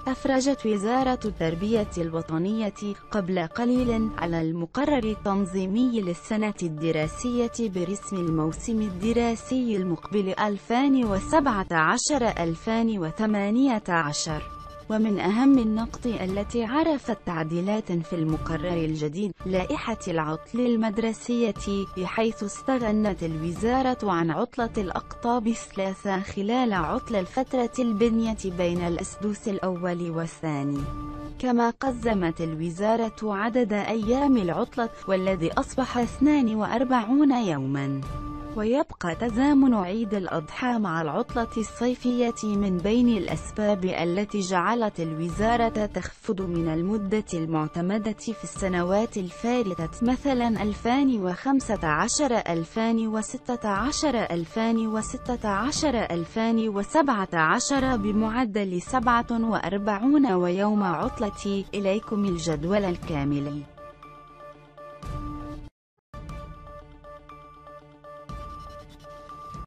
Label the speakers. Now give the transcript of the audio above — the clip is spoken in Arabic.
Speaker 1: أفرجت وزارة التربية الوطنية قبل قليل على المقرر التنظيمي للسنة الدراسية برسم الموسم الدراسي المقبل 2017-2018. ومن أهم النقط التي عرفت تعديلات في المقرر الجديد لائحة العطل المدرسية، بحيث استغنت الوزارة عن عطلة الأقطاب الثلاثة خلال عطل الفترة البنية بين الأسدس الأول والثاني. كما قزمت الوزارة عدد أيام العطلة والذي أصبح 42 يوماً. ويبقى تزامن عيد الأضحى مع العطلة الصيفية من بين الأسباب التي جعلت الوزارة تخفض من المدة المعتمدة في السنوات الفارطة، مثلا 2015 2016 2016 2017 بمعدل 47 ويوم عطلة. إليكم الجدول الكامل.